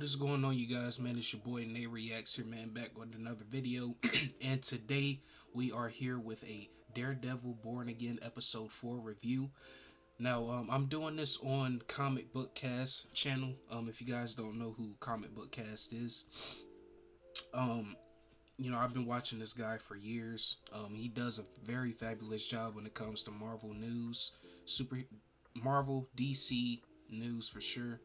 What is going on, you guys? Man, it's your boy Nay Reacts here, man, back with another video. And today we are here with a Daredevil Born Again episode 4 review. Now, I'm doing this on Comic Book Cast channel. If you guys don't know who Comic Book Cast is, um, I've been watching this guy for years. He does a very fabulous job when it comes to Marvel news, Marvel, DC news for sure.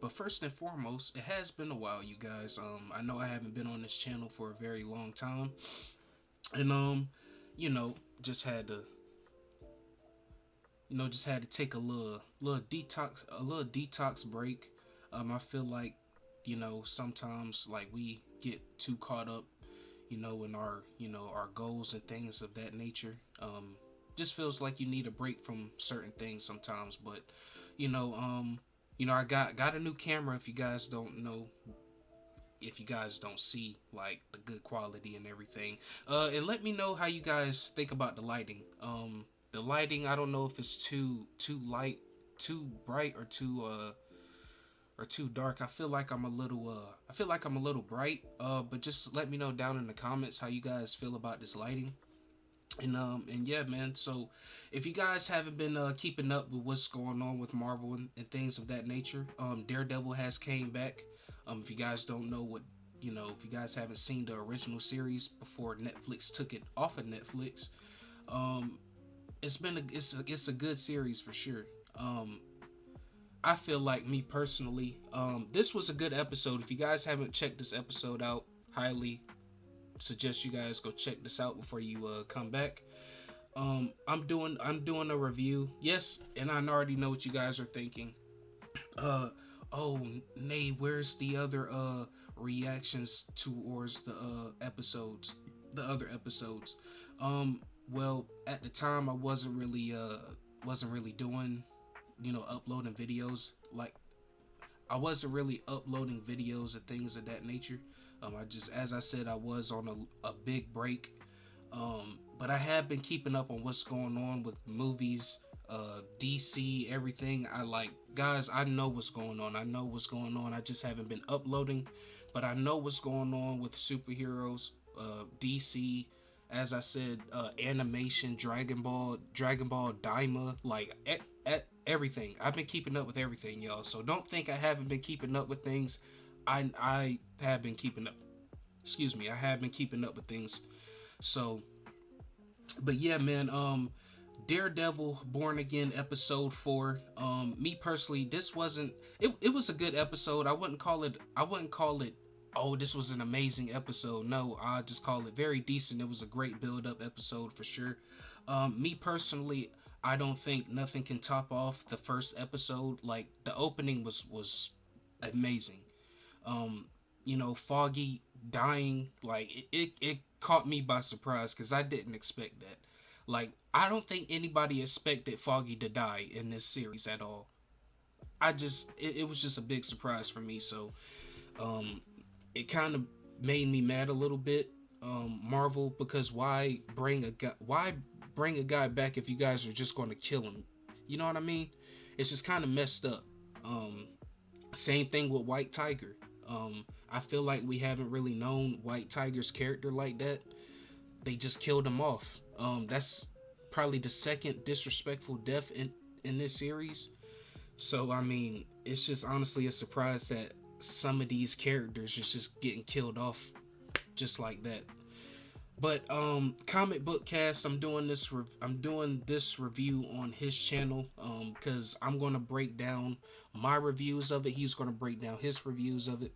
But first and foremost, it has been a while, you guys. I know I haven't been on this channel for a very long time, and just had to, take a little detox break. I feel like, sometimes like we get too caught up, in our goals and things of that nature. Just feels like you need a break from certain things sometimes, but you know, um I got a new camera. If you guys don't know, if you guys don't see like the good quality and everything, and let me know how you guys think about the lighting. The lighting, I don't know if it's too light, too bright, or too dark. I feel like I'm a little bright. But just let me know down in the comments how you guys feel about this lighting. And yeah, man, so if you guys haven't been keeping up with what's going on with Marvel and things of that nature, Daredevil has came back. If you guys don't know if you guys haven't seen the original series before Netflix took it off of Netflix, it's a good series for sure. I feel like, me personally, this was a good episode. If you guys haven't checked this episode out, highly suggest you guys go check this out before you come back. I'm doing a review. Yes, and I already know what you guys are thinking. Oh, Nay, where's the other reactions towards the other episodes? Well, at the time I wasn't really doing, uploading videos. Like, I wasn't really uploading videos and things of that nature. As I said, I was on a big break. But I have been keeping up on what's going on with movies, DC, everything. Guys, I know what's going on. I just haven't been uploading, but I know what's going on with superheroes, DC. As I said, animation, Dragon Ball, Daima, everything. I've been keeping up with everything, y'all. So don't think I haven't been keeping up with things. I have been keeping up. Excuse me, I have been keeping up with things. So, but yeah, man. Daredevil Born Again episode 4. Me personally, this wasn't. It was a good episode. I wouldn't call it. Oh, this was an amazing episode. No, I just call it very decent. It was a great build-up episode for sure. Me personally, I don't think nothing can top off the first episode. Like, the opening was amazing. Foggy dying, like it caught me by surprise because I didn't expect that. Like, I don't think anybody expected Foggy to die in this series at all. It was just a big surprise for me. So, it kind of made me mad a little bit, Marvel, because why bring a guy back if you guys are just going to kill him? You know what I mean? It's just kind of messed up. Same thing with White Tiger. I feel like we haven't really known White Tiger's character like that. They just killed him off. That's probably the second disrespectful death in this series. So, I mean, it's just honestly a surprise that some of these characters is just getting killed off just like that. But Comic Book Cast, I'm doing this review on his channel, because I'm going to break down my reviews of it. He's going to break down his reviews of it.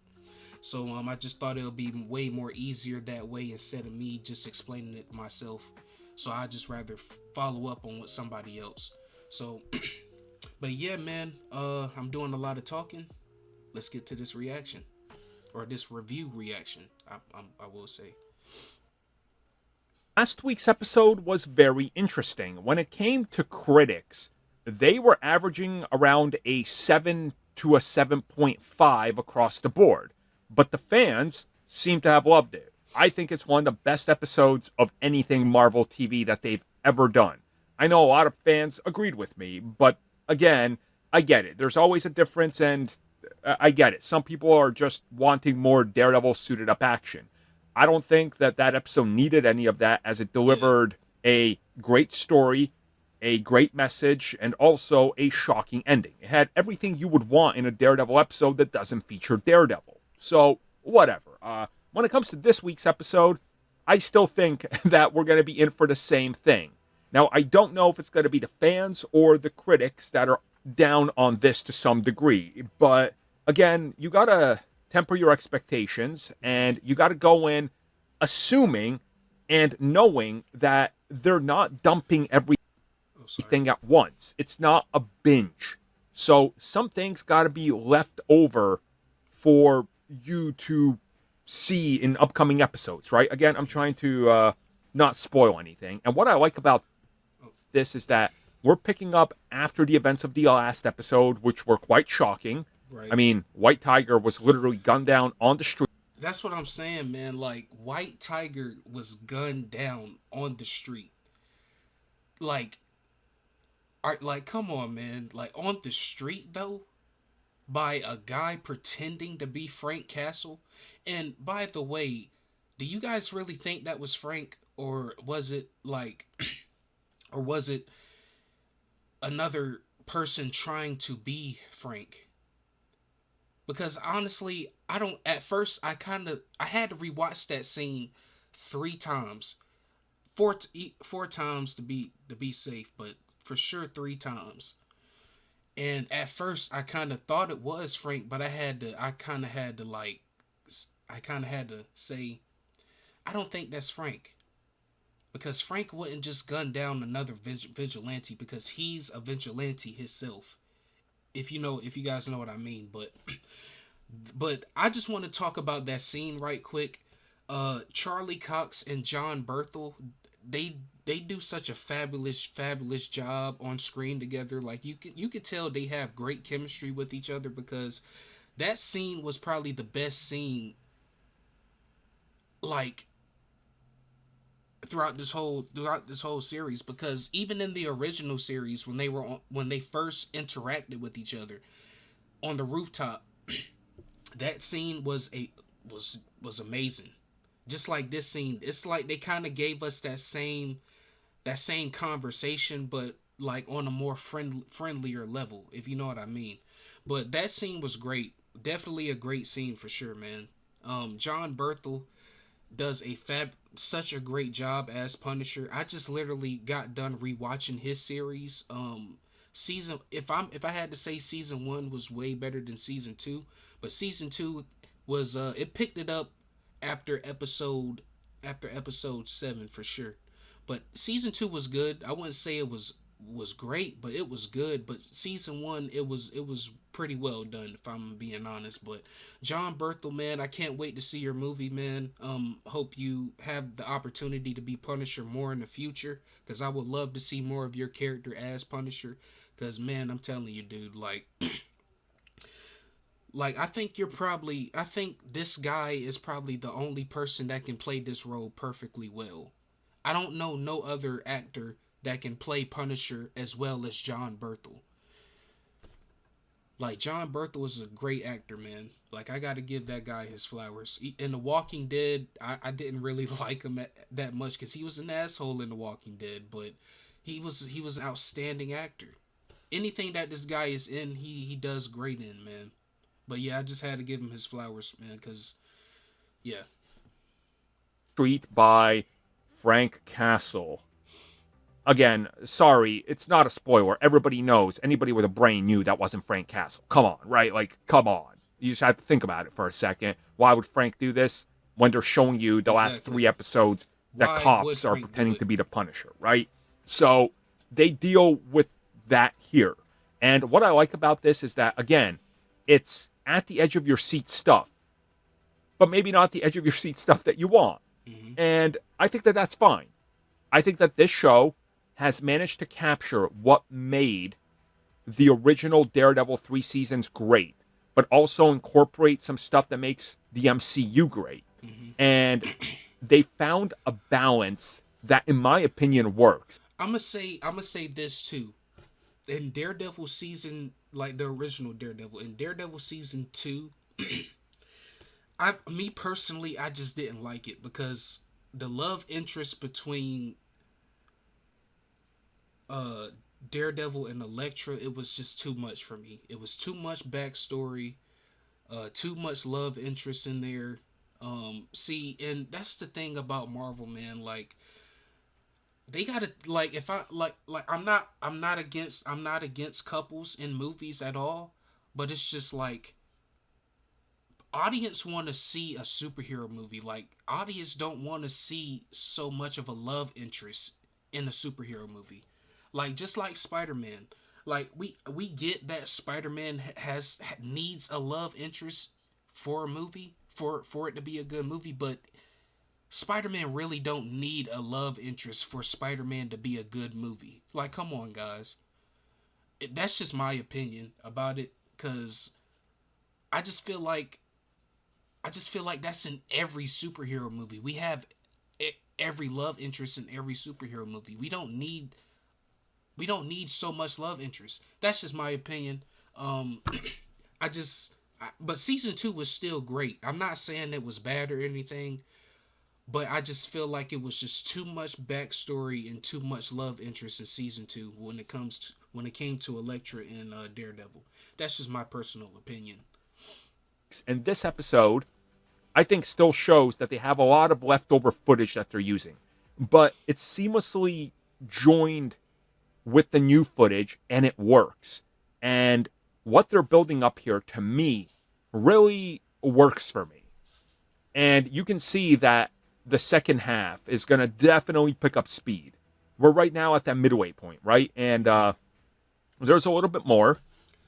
So I just thought it would be way more easier that way instead of me just explaining it myself. So I just rather follow up on with somebody else. So, but yeah, man, I'm doing a lot of talking. Let's get to this reaction, or this review reaction, I will say. Last week's episode was very interesting. When it came to critics, they were averaging around a 7 to a 7.5 across the board. But the fans seem to have loved it. I think it's one of the best episodes of anything Marvel TV that they've ever done. I know a lot of fans agreed with me, but again, I get it. There's always a difference, and I get it. Some people are just wanting more Daredevil suited up action. I don't think that that episode needed any of that, as it Yeah. delivered a great story, a great message, and also a shocking ending. It had everything you would want in a Daredevil episode that doesn't feature Daredevil. So, whatever. When it comes to this week's episode, I still think that we're going to be in for the same thing. Now, I don't know if it's going to be the fans or the critics that are down on this to some degree, but again, you got to temper your expectations and you got to go in assuming and knowing that they're not dumping Oh, sorry. everything at once. It's not a binge. So some things got to be left over for you to see in upcoming episodes, right? Again, I'm trying to not spoil anything. And what I like about Oh, this is that we're picking up after the events of the last episode, which were quite shocking. I right. mean, White Tiger was literally gunned down on the street. That's what I'm saying, man. Like, White Tiger was gunned down on the street. Like, come on, man. Like, on the street, though? By a guy pretending to be Frank Castle. And by the way, do you guys really think that was Frank, or was it like, or was it another person trying to be Frank? Because honestly, I don't. At first, I had to rewatch that scene 3 times, four times to be safe, but for sure 3 times. And at first, I kind of thought it was Frank, but I kind of had to like, I kind of had to say, I don't think that's Frank. Because Frank wouldn't just gun down another vigilante because he's a vigilante himself. If you guys know what I mean. But I just want to talk about that scene right quick. Charlie Cox and John Berthel, they they do such a fabulous job on screen together. Like you could tell they have great chemistry with each other because that scene was probably the best scene like throughout this whole series, because even in the original series when they first interacted with each other on the rooftop, that scene was amazing. Just like this scene, it's like they kind of gave us that same conversation, but like on a more friendlier level, if you know what I mean. But that scene was great. Definitely a great scene for sure, man. John Berthel does such a great job as Punisher. I just literally got done rewatching his series. Season if I had to say, season 1 was way better than season 2, but season 2 was it picked it up after episode 7 for sure. But season 2 was good. I wouldn't say it was great, but it was good. But season 1, it was pretty well done, if I'm being honest. But John Berthel, man, I can't wait to see your movie, man. Hope you have the opportunity to be Punisher more in the future, because I would love to see more of your character as Punisher. Because man, I'm telling you, dude, like I think this guy is probably the only person that can play this role perfectly well. I don't know no other actor that can play Punisher as well as John Berthel. Like, John Berthel is a great actor, man. Like, I got to give that guy his flowers. In The Walking Dead, I didn't really like him that much because he was an asshole in The Walking Dead, but he was an outstanding actor. Anything that this guy is in, he does great in, man. But yeah, I just had to give him his flowers, man, because yeah. Street by Frank Castle. Again, sorry, it's not a spoiler. Everybody knows. Anybody with a brain knew that wasn't Frank Castle. Come on, right? Like, come on. You just have to think about it for a second. Why would Frank do this when they're showing you the last Exactly. 3 episodes that Why would cops are Frank do pretending it? to be the Punisher, right? So they deal with that here. And what I like about this is that, again, it's at the edge of your seat stuff, but maybe not the edge of your seat stuff that you want. Hmm. And I think that that's fine. I think that this show has managed to capture what made the original Daredevil 3 seasons great, but also incorporate some stuff that makes the MCU great. Hmm. And they found a balance that, in my opinion, works. I'm gonna say this too. in Daredevil season, like the original Daredevil, in Daredevil season 2, me personally, I just didn't like it because the love interest between uh Daredevil and Elektra, it was just too much for me. It was too much backstory, too much love interest in there. See, and that's the thing about Marvel, man. Like, they gotta, like, if I like I'm not against couples in movies at all, but it's just like audience want to see a superhero movie. Like, audience don't want to see so much of a love interest in a superhero movie. Like, just like Spider-Man. Like, we get that Spider-Man has needs a love interest for a movie, for it to be a good movie, but Spider-Man really don't need a love interest for Spider-Man to be a good movie. Like, come on, guys. That's just my opinion about it, cuz I just feel like that's in every superhero movie. We have every love interest in every superhero movie. We don't need so much love interest. That's just my opinion. Um, but season 2 was still great. I'm not saying it was bad or anything, but I just feel like it was just too much backstory and too much love interest in season 2 when it came to Elektra and Daredevil. That's just my personal opinion. And this episode, I think, still shows that they have a lot of leftover footage that they're using, but it's seamlessly joined with the new footage and it works. And what they're building up here, to me, really works for me. And you can see that the second half is going to definitely pick up speed. We're right now at that midway point, right? And there's a little bit more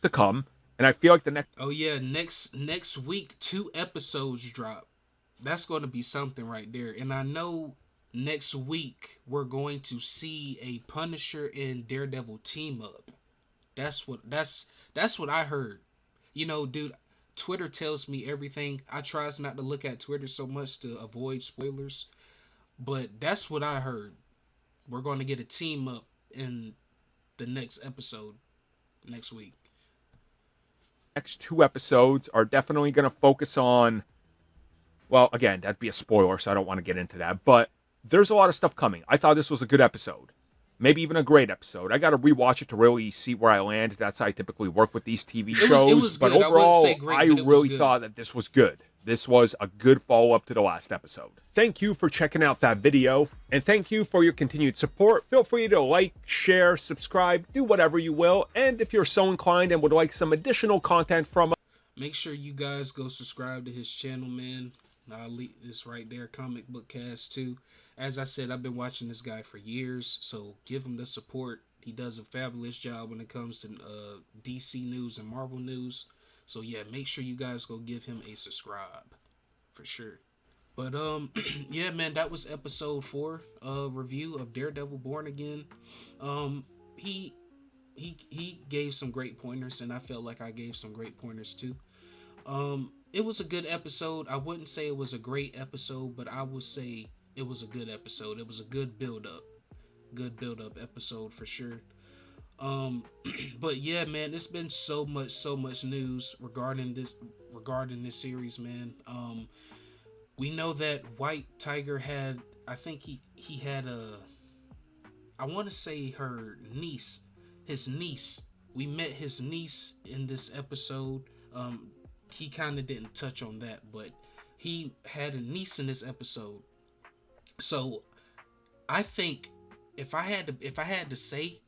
to come. And I feel like the next. Oh yeah, next week 2 episodes drop. That's going to be something right there. And I know next week we're going to see a Punisher and Daredevil team up. That's what I heard. Dude, Twitter tells me everything. I tries not to look at Twitter so much to avoid spoilers, but that's what I heard. We're going to get a team up in the next episode next week. Next 2 episodes are definitely going to focus on. Well, again, that'd be a spoiler, so I don't want to get into that. But there's a lot of stuff coming. I thought this was a good episode. Maybe even a great episode. I got to rewatch it to really see where I land. That's how I typically work with these TV shows. It was but good. overall, I wouldn't say great, I but it was really good. thought that this was good. This was a good follow-up to the last episode. Thank you for checking out that video, and thank you for your continued support. Feel free to like, share, subscribe, do whatever you will. And if you're so inclined and would like some additional content from us, make sure you guys go subscribe to his channel, man. I'll leave this right there, Comic Book Cast 2. As I said, I've been watching this guy for years, so give him the support. He does a fabulous job when it comes to DC news and Marvel news. So yeah, make sure you guys go give him a subscribe for sure. But yeah, man, that was episode 4 review of Daredevil Born Again. He gave some great pointers, and I felt like I gave some great pointers too. It was a good episode. I wouldn't say it was a great episode, but I would say it was a good episode. It was a good build up episode for sure. But yeah, man, it's been so much news regarding this series, man. We know that White Tiger had, I think he had I want to say his niece. We met his niece in this episode. He kind of didn't touch on that, but he had a niece in this episode. So I think if I had to say,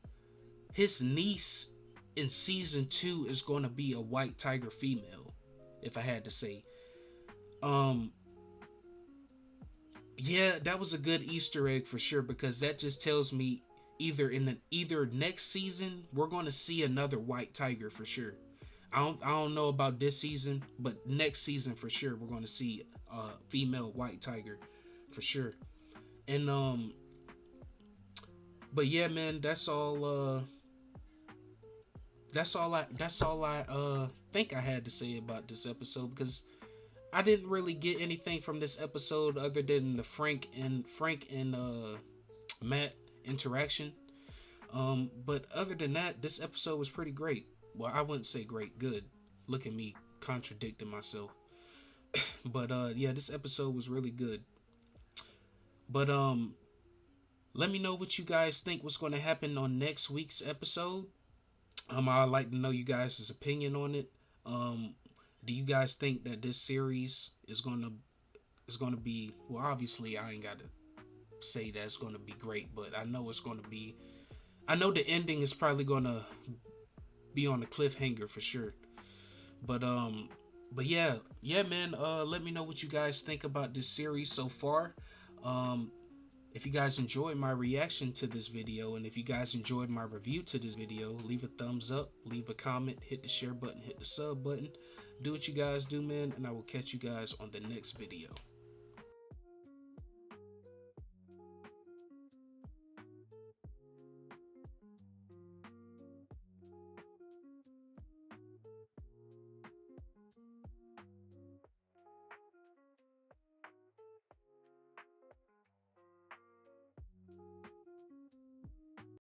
his niece in season 2 is going to be a White Tiger female. If I had to say, yeah, that was a good Easter egg for sure, because that just tells me either next season we're going to see another White Tiger for sure. I don't know about this season, but next season for sure we're going to see a female White Tiger for sure. And but yeah, man, that's all I think I had to say about this episode, because I didn't really get anything from this episode other than the Frank and Matt interaction. But other than that, this episode was pretty great. Well, I wouldn't say great, good. Look at me contradicting myself. But yeah, this episode was really good. But let me know what you guys think was going to happen on next week's episode. I'd like to know you guys' opinion on it. Do you guys think that this series is gonna be, well, obviously I ain't gotta say that it's gonna be great, but I know it's gonna be, I know the ending is probably gonna be on a cliffhanger for sure. But yeah, man, let me know what you guys think about this series so far. If you guys enjoyed my reaction to this video, and if you guys enjoyed my review to this video, leave a thumbs up, leave a comment, hit the share button, hit the sub button. Do what you guys do, man, and I will catch you guys on the next video.